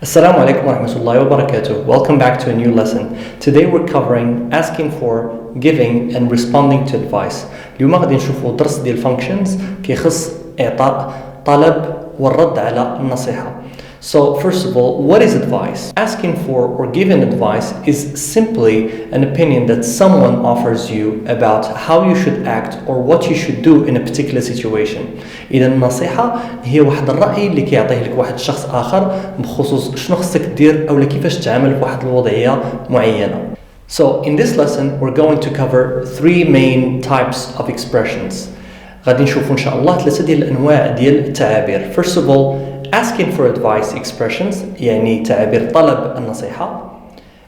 Assalamu alaikum wa rahmatullahi wa barakatuh. Welcome back to a new lesson. Today we're covering asking for, giving and responding to advice. اليوم غادي نشوفوا درس ديال functions كيخص إعطاء طلب والرد على النصيحة. So first of all, what is advice? Asking for or giving advice is simply an opinion that someone offers you about how you should act or what you should do in a particular situation. إذا النصيحة هي واحد الرأي اللي كيعطيه لك واحد الشخص آخر بخصوص شنو خصك دير أو كيفاش تعامل بواحد الوضعية معينة. So in this lesson we're going to cover three main types of expressions. غادي نشوفوا إن شاء الله ثلاثة ديال الأنواع ديال التعابير. First of all, asking for advice expressions يعني تعابير طلب النصيحة.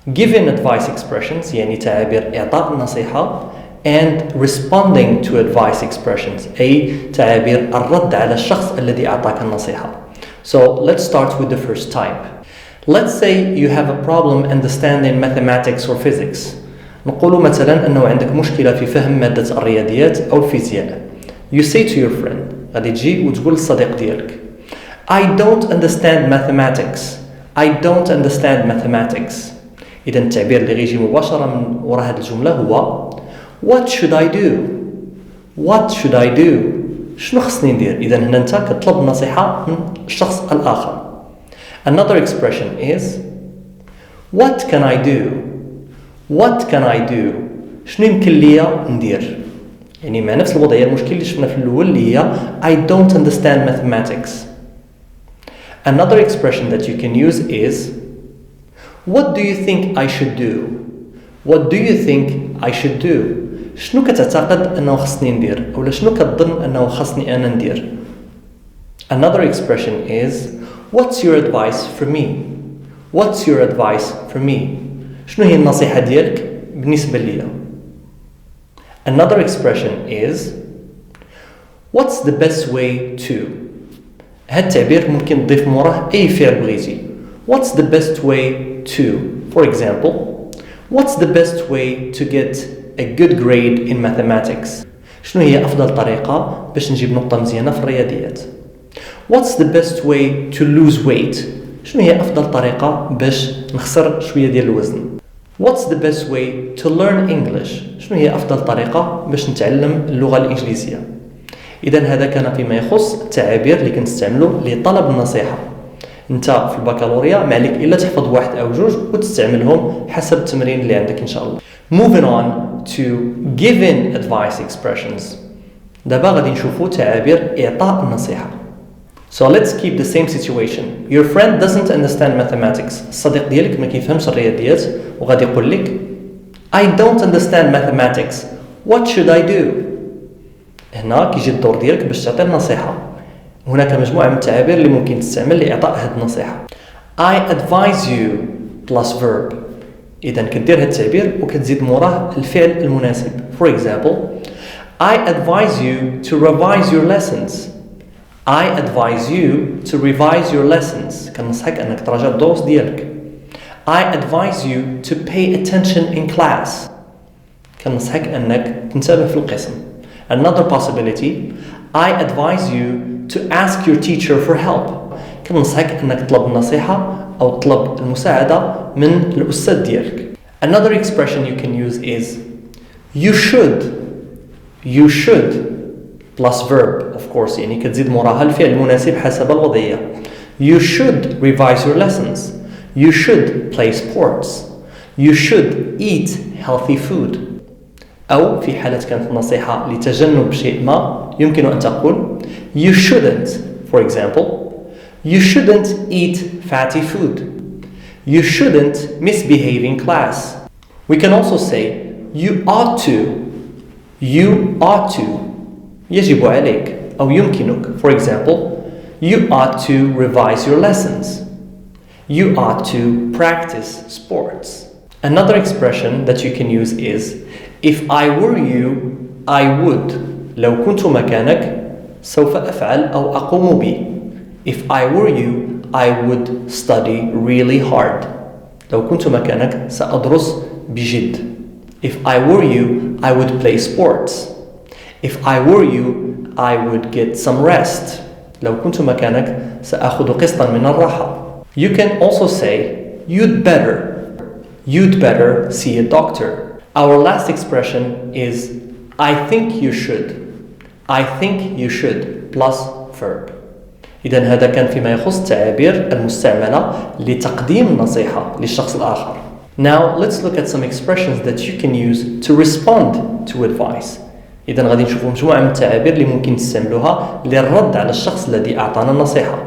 Giving advice expressions يعني تعابير إعطاء النصيحة. And responding to advice expressions أي تعابير الرد على الشخص الذي أعطاك النصيحة. So let's start with the first type. Let's say you have a problem understanding mathematics or physics. نقول مثلا أنه عندك مشكلة في فهم مادة الرياضيات أو الفيزياء. You say to your friend غادي تجي وتقول للصديق ديالك I don't understand mathematics. I don't understand mathematics. إذا التعبير اللي غيجي مباشرة من وراء هذه الجملة هو What should I do? What should I do? شنو خصني ندير؟ إذا هنا أنت كتطلب نصيحة من الشخص الآخر. Another expression is What can I do? What can I do? شنو يمكن ليا ندير؟ يعني مع نفس الوضعية المشكل اللي شفنا في الأول اللي هي I don't understand mathematics. Another expression that you can use is What do you think I should do? What do you think I should do? شنو كتعتقد أنه خصني ندير؟ أو شنو كتظن أنه خصني أنا ندير؟ Another expression is What's your advice for me? What's your advice for me? شنو هي النصيحة ديالك بالنسبة ليا؟ Another expression is What's the best way to? هاد التعبير ممكن تضيف موراه أي فعل بغيتي. What's the best way to? For example, What's the best way to get a good grade in mathematics? شنو هي أفضل طريقة باش نجيب نقطة مزيانة في الرياضيات؟ What's the best way to lose weight? شنو هي أفضل طريقة باش نخسر شوية ديال الوزن؟ What's the best way to learn English? شنو هي أفضل طريقة باش نتعلم اللغة الإنجليزية؟ إذا هذا كان فيما يخص التعابير اللي كنستعملوا لطلب النصيحة. أنت في البكالوريا ما عليك إلا تحفظ واحد أو جوج وتستعملهم حسب التمرين اللي عندك إن شاء الله. Moving on to giving advice expressions. دابا غادي نشوفوا تعابير إعطاء النصيحة. So let's keep the same situation. Your friend doesn't understand mathematics. الصديق ديالك ما كيفهمش الرياضيات وغادي يقول لك I don't understand mathematics. What should I do? هنا كيجي الدور ديالك باش تعطي النصيحة. هناك مجموعة من التعابير اللي ممكن تستعمل لإعطاء هذه النصيحة. I advise you plus verb. إذا كدير هذا التعبير وكتزيد موراه الفعل المناسب. For example, I advise you to revise your lessons. I advise you to revise your lessons. كنصحك أنك تراجع الدروس ديالك. I advise you to pay attention in class. كنصحك أنك تنتبه في القسم. Another possibility, I advise you to ask your teacher for help. كنصحك أنك تطلب النصيحة أو تطلب المساعدة من الأستاذ ديالك. Another expression you can use is you should. You should plus verb of course يعني كتزيد موراها الفعل المناسب حسب الوضعية. You should revise your lessons. You should play sports. You should eat healthy food. أو في حالة كانت النصيحة لتجنب شيء ما يمكن أن تقول You shouldn't, for example, You shouldn't eat fatty food. You shouldn't misbehave in class. We can also say You ought to. You ought to. يجب عليك أو يمكنك. For example, You ought to revise your lessons. You ought to practice sports. Another expression that you can use is If I were you, I would. لو كنت مكانك سوف أفعل أو أقوم به. If I were you, I would study really hard. لو كنت مكانك سأدرس بجد. If I were you, I would play sports. If I were you, I would get some rest. لو كنت مكانك سأخذ قسطا من الراحة. You can also say you'd better see a doctor. Our last expression is I think you should plus verb. إذن هذا كان فيما يخص التعابير المستعملة لتقديم نصيحة للشخص الآخر. Now let's look at some expressions that you can use to respond to advice. إذن غادي نشوفوا مجموعة من التعابير اللي ممكن تستعملوها للرد على الشخص الذي أعطانا النصيحة.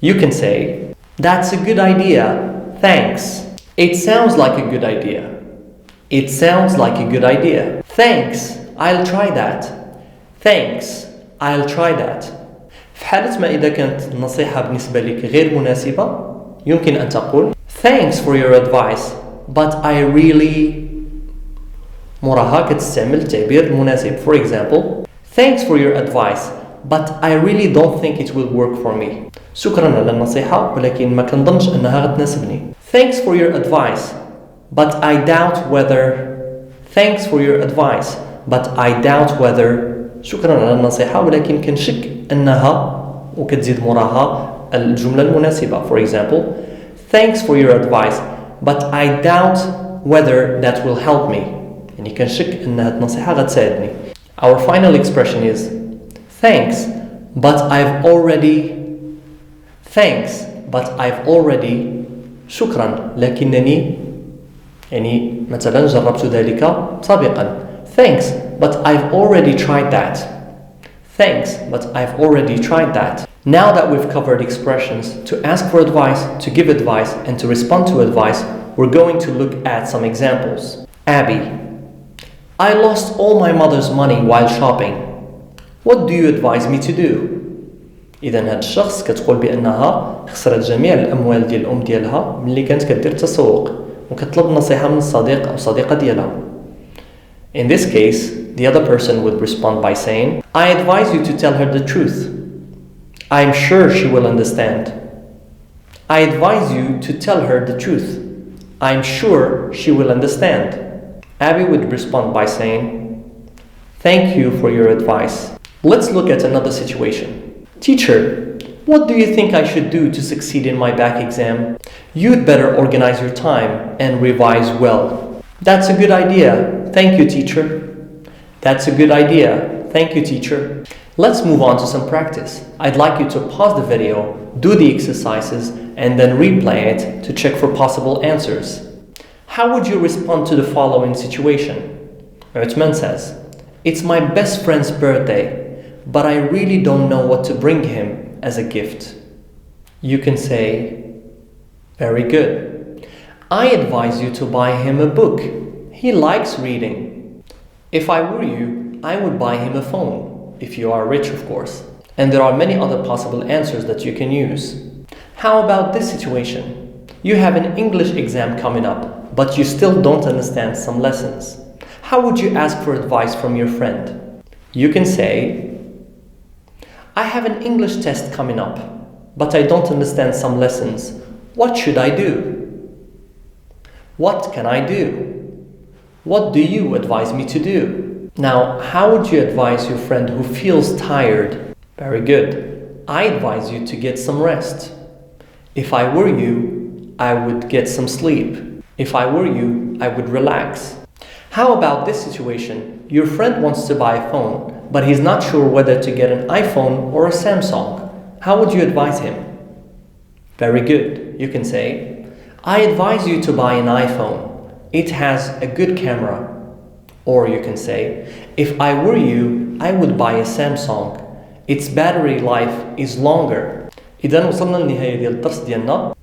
You can say, that's a good idea, thanks. It sounds like a good idea. It sounds like a good idea. Thanks, I'll try that. Thanks, I'll try that. في حالة ما إذا كانت النصيحة بالنسبة لك غير مناسبة يمكن أن تقول Thanks for your advice, but I really موراها كتستعمل التعبير المناسب. For example, Thanks for your advice, but I really don't think it will work for me. شكرا على النصيحة ولكن ما كنظنش أنها غتناسبني. Thanks for your advice, but I doubt whether. Thanks for your advice, but I doubt whether. شكرا على النصيحة ولكن كنشك أنها وكتزيد موراها الجملة المناسبة. For example, Thanks for your advice, but I doubt whether that will help me. يعني كنشك أن هاد النصيحة غتساعدني. Our final expression is Thanks, but I've already شكرا لكنني يعني مثلا جربت ذلك سابقا. Thanks, but I've already tried that. Thanks, but I've already tried that. Now that we've covered expressions to ask for advice, to give advice, and to respond to advice, we're going to look at some examples. Abby, I lost all my mother's money while shopping. What do you advise me to do? إذن هاد الشخص كتقول بأنها خسرت جميع الأموال ديال الأم ديالها ملي كانت كدير التسوق وكتطلب نصيحة من الصديق أو صديقة ديالها. In this case, the other person would respond by saying, I advise you to tell her the truth. I'm sure she will understand. I advise you to tell her the truth. I'm sure she will understand. Abby would respond by saying, Thank you for your advice. Let's look at another situation. Teacher, what do you think I should do to succeed in my back exam? You'd better organize your time and revise well. That's a good idea. Thank you, teacher. That's a good idea. Thank you, teacher. Let's move on to some practice. I'd like you to pause the video, do the exercises, and then replay it to check for possible answers. How would you respond to the following situation? Uthman says, It's my best friend's birthday, but I really don't know what to bring him as a gift. You can say, Very good. I advise you to buy him a book. He likes reading. If I were you, I would buy him a phone, if you are rich, of course. And there are many other possible answers that you can use. How about this situation? You have an English exam coming up, but you still don't understand some lessons. How would you ask for advice from your friend? You can say, I have an English test coming up, but I don't understand some lessons. What should I do? What can I do? What do you advise me to do? Now, how would you advise your friend who feels tired? Very good. I advise you to get some rest. If I were you, I would get some sleep. If I were you, I would relax. How about this situation? Your friend wants to buy a phone, but he's not sure whether to get an iPhone or a Samsung. How would you advise him? Very good. You can say, I advise you to buy an iPhone. It has a good camera. Or you can say, if I were you, I would buy a Samsung. Its battery life is longer. إذا وصلنا لنهاية ديال الدرس ديالنا.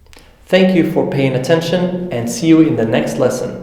Thank you for paying attention and see you in the next lesson.